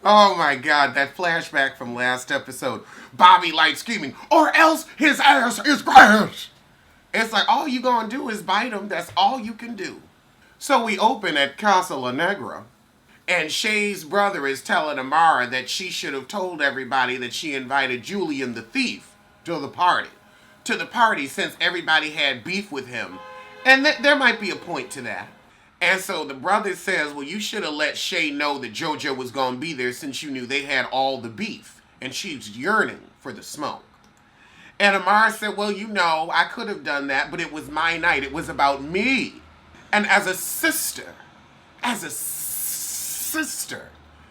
Oh my god, that flashback from last episode. Bobby Light screaming, or else his ass is grass. It's like, all you gonna do is bite him. That's all you can do. So we open at Casa La Negra, and Shay's brother is telling Amara that she should have told everybody that she invited Julian the thief to the party. To the party since everybody had beef with him. And there might be a point to that. And so the brother says, well, you should have let Shay know that JoJo was going to be there since you knew they had all the beef. And she's yearning for the smoke. And Amara said, well, you know, I could have done that, but it was my night. It was about me. And as a sister,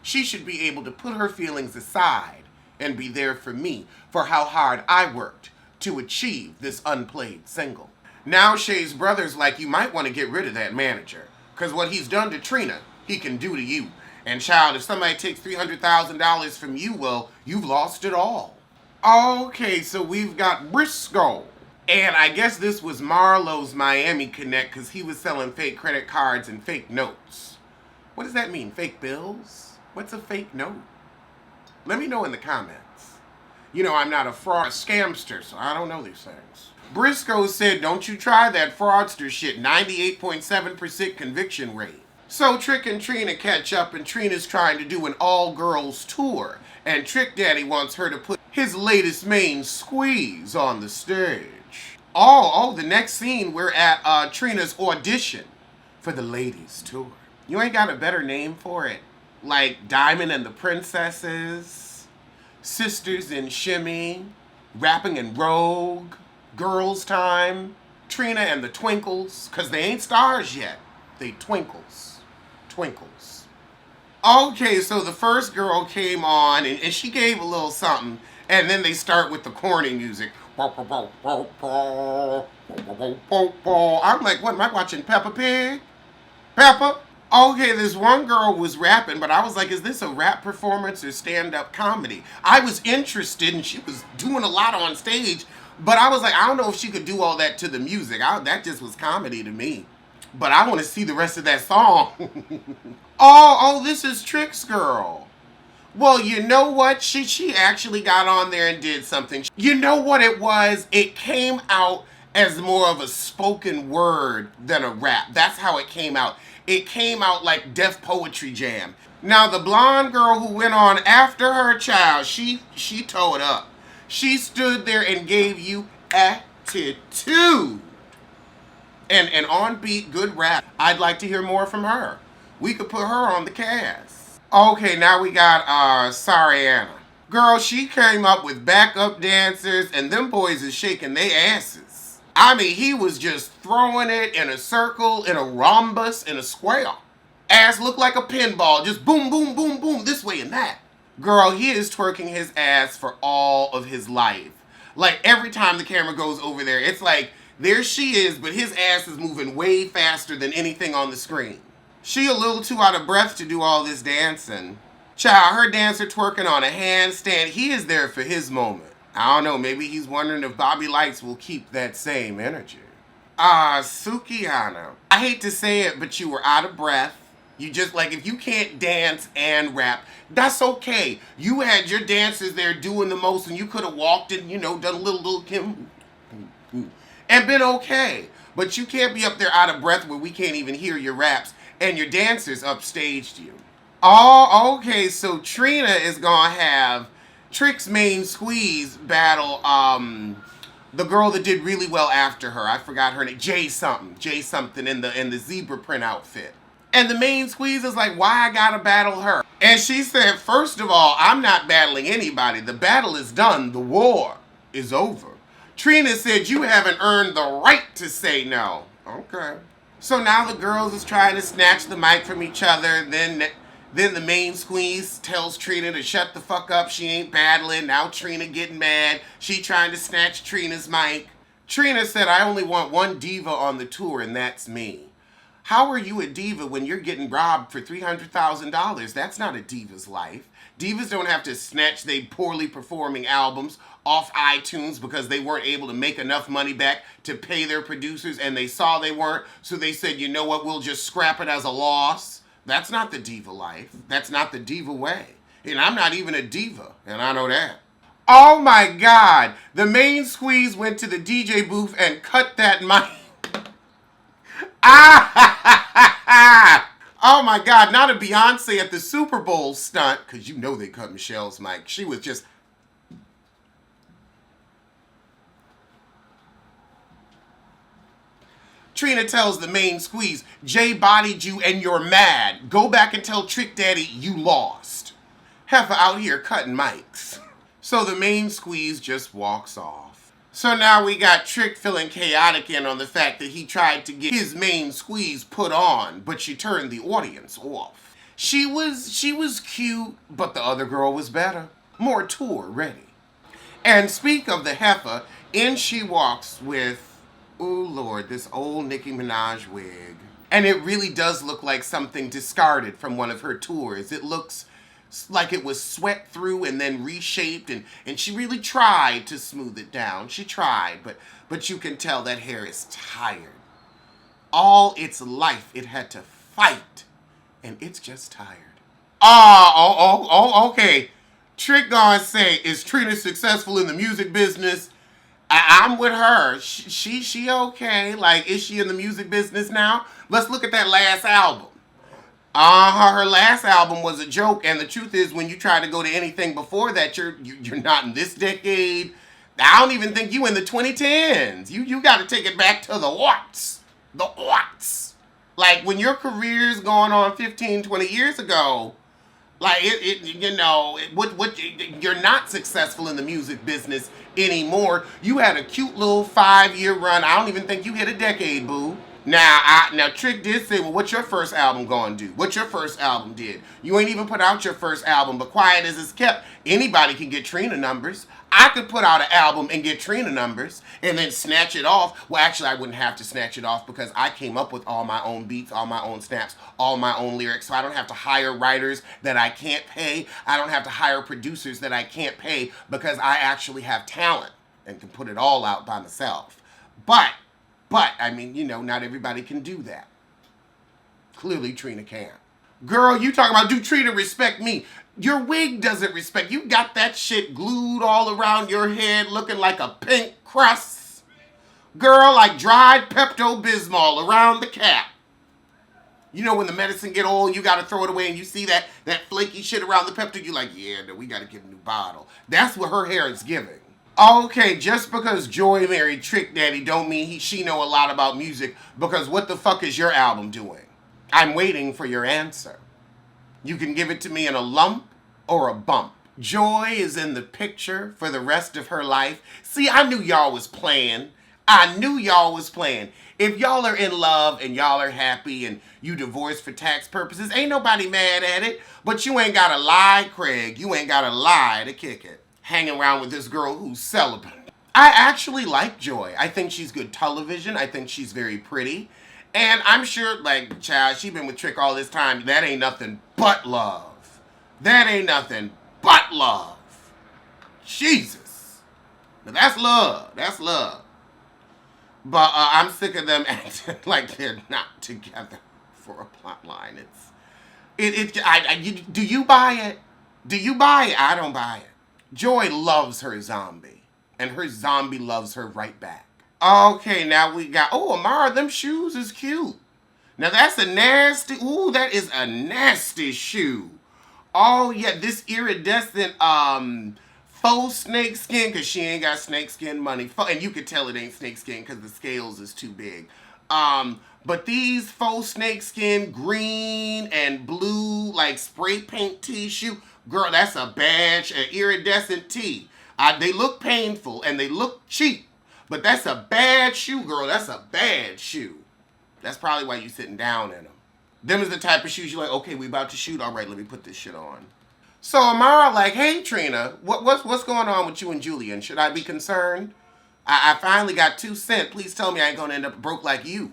she should be able to put her feelings aside and be there for me for how hard I worked to achieve this unplayed single. Now Shay's brother's like, you might want to get rid of that manager, because what he's done to Trina, he can do to you. And child, if somebody takes $300,000 from you, well, you've lost it all. Okay, so we've got Briscoe. And I guess this was Marlowe's Miami Connect because he was selling fake credit cards and fake notes. What does that mean? Fake bills? What's a fake note? Let me know in the comments. You know, I'm not a fraud scamster, so I don't know these things. Briscoe said, don't you try that fraudster shit. 98.7% conviction rate. So Trick and Trina catch up, and Trina's trying to do an all-girls tour. And Trick Daddy wants her to put his latest main squeeze on the stage. Oh, the next scene, we're at Trina's audition for the ladies tour. You ain't got a better name for it? Like Diamond and the Princesses, Sisters in Shimmy, Rapping and Rogue, Girls Time, Trina and the Twinkles, because they ain't stars yet. They twinkles. Twinkles. Okay, so the first girl came on, and she gave a little something, and then they start with the corny music. I'm like, what, am I watching Peppa Pig? Peppa? Okay, this one girl was rapping, but I was like, is this a rap performance or stand-up comedy? I was interested, and she was doing a lot on stage, but I was like, I don't know if she could do all that to the music. That just was comedy to me. But I want to see the rest of that song. Oh, this is Trick's girl. Well, you know what? She actually got on there and did something. You know what it was? It came out as more of a spoken word than a rap. That's how it came out. It came out like Def Poetry Jam. Now, the blonde girl who went on after her child, she towed up. She stood there and gave you attitude. And on beat, good rap. I'd like to hear more from her. We could put her on the cast. Okay, now we got Sariana. Girl, she came up with backup dancers, and them boys is shaking their asses. I mean, he was just throwing it in a circle, in a rhombus, in a square. Ass looked like a pinball, just boom, boom, boom, boom, this way and that. Girl, he is twerking his ass for all of his life. Like, every time the camera goes over there, it's like, there she is, but his ass is moving way faster than anything on the screen. She a little too out of breath to do all this dancing. Child, her dancer twerking on a handstand. He is there for his moment. I don't know, maybe he's wondering if Bobby Lights will keep that same energy. Sukihana. I hate to say it, but you were out of breath. You just, like, if you can't dance and rap, that's okay. You had your dancers there doing the most, and you could have walked and, you know, done a little Kim and been okay. But you can't be up there out of breath where we can't even hear your raps. And your dancers upstaged you. Oh, okay, so Trina is gonna have Trick's main squeeze battle, the girl that did really well after her. I forgot her name. Jay something in the zebra print outfit. And the main squeeze is like, why I gotta battle her? And she said, first of all, I'm not battling anybody. The battle is done. The war is over. Trina said, you haven't earned the right to say no. Okay. So now the girls is trying to snatch the mic from each other. Then the main squeeze tells Trina to shut the fuck up. She ain't battling. Now Trina getting mad. She trying to snatch Trina's mic. Trina said, I only want one diva on the tour, and that's me. How are you a diva when you're getting robbed for $300,000? That's not a diva's life. Divas don't have to snatch their poorly performing albums off iTunes because they weren't able to make enough money back to pay their producers, and they saw they weren't, so they said, you know what, we'll just scrap it as a loss. That's not the diva life. That's not the diva way. And I'm not even a diva, and I know that. Oh my God. The main squeeze went to the DJ booth and cut that mic. Ah! Oh my God, not a Beyonce at the Super Bowl stunt, because you know they cut Michelle's mic. She was just. Trina tells the main squeeze, Jay bodied you and you're mad. Go back and tell Trick Daddy you lost. Heifer out here cutting mics. So the main squeeze just walks off. So now we got Trick feeling chaotic in on the fact that he tried to get his main squeeze put on, but she turned the audience off. She was cute, but the other girl was better. More tour ready. And speak of the heifer, in she walks with, ooh Lord, this old Nicki Minaj wig. And it really does look like something discarded from one of her tours. It looks like it was sweat through and then reshaped, and she really tried to smooth it down. She tried, but you can tell that hair is tired. All its life it had to fight, and it's just tired. Okay. Trick gonna say, is Trina successful in the music business? I'm with her. She okay? Like, is she in the music business now? Let's look at that last album. Her last album was a joke, and the truth is, when you try to go to anything before that, you're not in this decade. I don't even think you in the 2010s. You got to take it back to the aughts. The aughts. Like, when your career's going on 15, 20 years ago, like, you're not successful in the music business anymore. You had a cute little 5-year run. I don't even think you hit a decade, boo. Now Trick did say, well, what's your first album gonna do? What your first album did? You ain't even put out your first album, but quiet as it's kept, anybody can get Trina numbers. I could put out an album and get Trina numbers and then snatch it off. Well, actually, I wouldn't have to snatch it off because I came up with all my own beats, all my own snaps, all my own lyrics. So I don't have to hire writers that I can't pay. I don't have to hire producers that I can't pay because I actually have talent and can put it all out by myself. But, I mean, not everybody can do that. Clearly, Trina can. Girl, you talking about, do Trina respect me? Your wig doesn't respect. You got that shit glued all around your head looking like a pink crust. Girl, like dried Pepto-Bismol around the cap. You know when the medicine get old, you got to throw it away and you see that flaky shit around the Pepto, you're like, yeah, no, we got to get a new bottle. That's what her hair is giving. Okay, just because Joy married Trick Daddy don't mean she know a lot about music, because what the fuck is your album doing? I'm waiting for your answer. You can give it to me in a lump or a bump. Joy is in the picture for the rest of her life. See, I knew y'all was playing. If y'all are in love and y'all are happy and you divorced for tax purposes, ain't nobody mad at it. But you ain't gotta lie, Craig. You ain't gotta lie to kick it. Hanging around with this girl who's celibate. I actually like Joy. I think she's good television. I think she's very pretty. And I'm sure, like, child, she been with Trick all this time. That ain't nothing but love. Jesus. Now that's love. But I'm sick of them acting like they're not together for a plot line. Do you buy it? I don't buy it. Joy loves her zombie, and her zombie loves her right back. Okay, now we got, Amara, them shoes is cute. Now that is a nasty shoe. Oh yeah, this iridescent faux snake skin, because she ain't got snake skin money. And you could tell it ain't snake skin because the scales is too big. But these faux snake skin green and blue, like spray paint tee shoe, girl, that's a bad, an iridescent tee. They look painful and they look cheap. But that's a bad shoe, girl. That's a bad shoe. That's probably why you sitting down in them. Them is the type of shoes you're like, okay, we about to shoot. All right, let me put this shit on. So Amara like, hey, Trina, what's going on with you and Julian? Should I be concerned? I finally got 2 cents. Please tell me I ain't going to end up broke like you.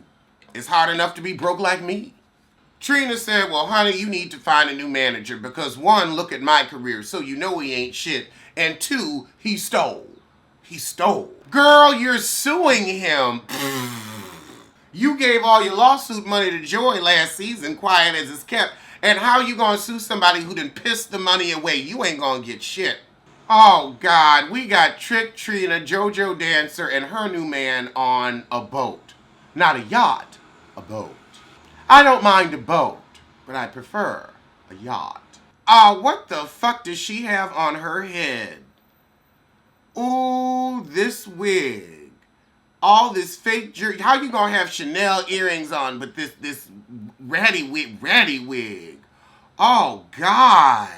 It's hard enough to be broke like me. Trina said, well, honey, you need to find a new manager because 1, look at my career, so you know he ain't shit. And 2, he stole. Girl, you're suing him. You gave all your lawsuit money to Joy last season, quiet as it's kept. And how you gonna sue somebody who done pissed the money away? You ain't gonna get shit. Oh God, we got Trick Trina, JoJo Dancer, and her new man on a boat. Not a yacht, a boat. I don't mind a boat, but I prefer a yacht. What the fuck does she have on her head? Ooh, this wig. All this fake jewelry. How you gonna have Chanel earrings on, but this ratty wig? Oh God.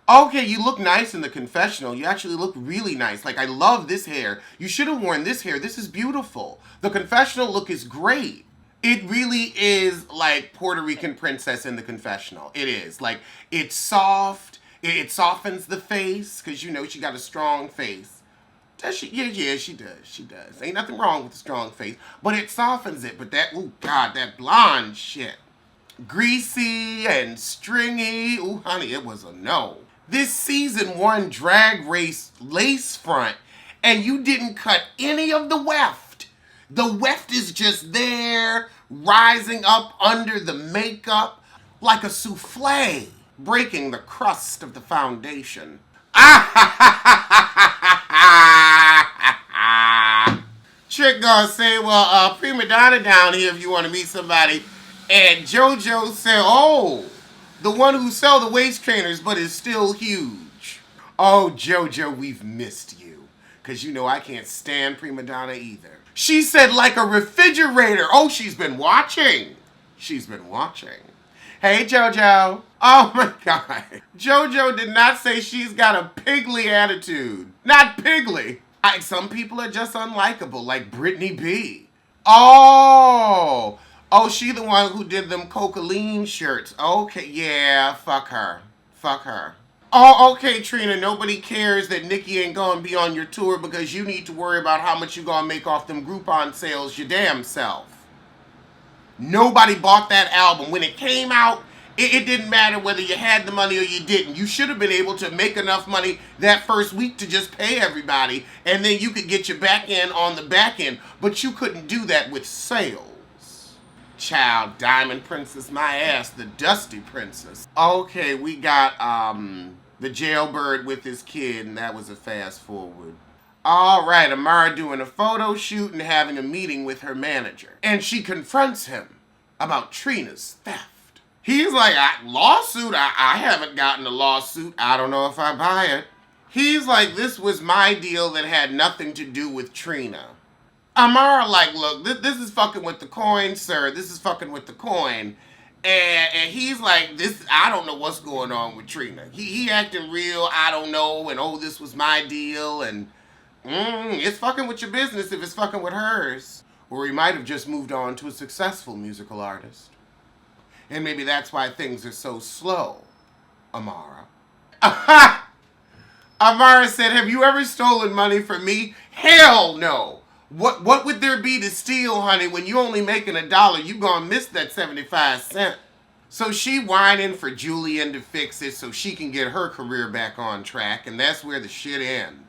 Okay, you look nice in the confessional. You actually look really nice. Like, I love this hair. You should have worn this hair. This is beautiful. The confessional look is great. It really is like Puerto Rican princess in the confessional. It is. Like, it's soft. It softens the face because, you know, she got a strong face. Does she? Yeah, she does. She does. Ain't nothing wrong with a strong face. But it softens it. But that, oh God, that blonde shit. Greasy and stringy. Ooh, honey, it was a no. This season 1 drag race lace front, and you didn't cut any of the weft. The weft is just there, rising up under the makeup like a souffle, breaking the crust of the foundation. Trick gonna say, well, prima donna down here if you want to meet somebody. And JoJo said, oh, the one who sell the waist trainers but is still huge. Oh, JoJo, we've missed you. Because you know I can't stand prima donna either. She said like a refrigerator. Oh, she's been watching. She's been watching. Hey, JoJo. Oh, my God. JoJo did not say she's got a pigly attitude. Not pigly. Some people are just unlikable, like Brittany B. Oh, she the one who did them Cocaline shirts. Okay, yeah, fuck her. Fuck her. Oh, okay, Trina, nobody cares that Nikki ain't gonna be on your tour because you need to worry about how much you gonna make off them Groupon sales your damn self. Nobody bought that album. When it came out, it didn't matter whether you had the money or you didn't. You should have been able to make enough money that first week to just pay everybody, and then you could get your back end on the back end, but you couldn't do that with sales. Child, Diamond Princess, my ass, the Dusty Princess. Okay, we got the jailbird with his kid, and that was a fast forward. All right, Amara doing a photo shoot and having a meeting with her manager. And she confronts him about Trina's theft. He's like, lawsuit? I haven't gotten a lawsuit. I don't know if I buy it. He's like, this was my deal that had nothing to do with Trina. Amara like, look, this is fucking with the coin, sir. This is fucking with the coin. And he's like, I don't know what's going on with Trina. He acting real, I don't know, and oh, this was my deal, and it's fucking with your business if it's fucking with hers. Or he might have just moved on to a successful musical artist. And maybe that's why things are so slow, Amara. Amara said, have you ever stolen money from me? Hell no. What would there be to steal, honey, when you only making $1? You gonna miss that 75 cents. So she whining for Julian to fix it so she can get her career back on track, and that's where the shit ends.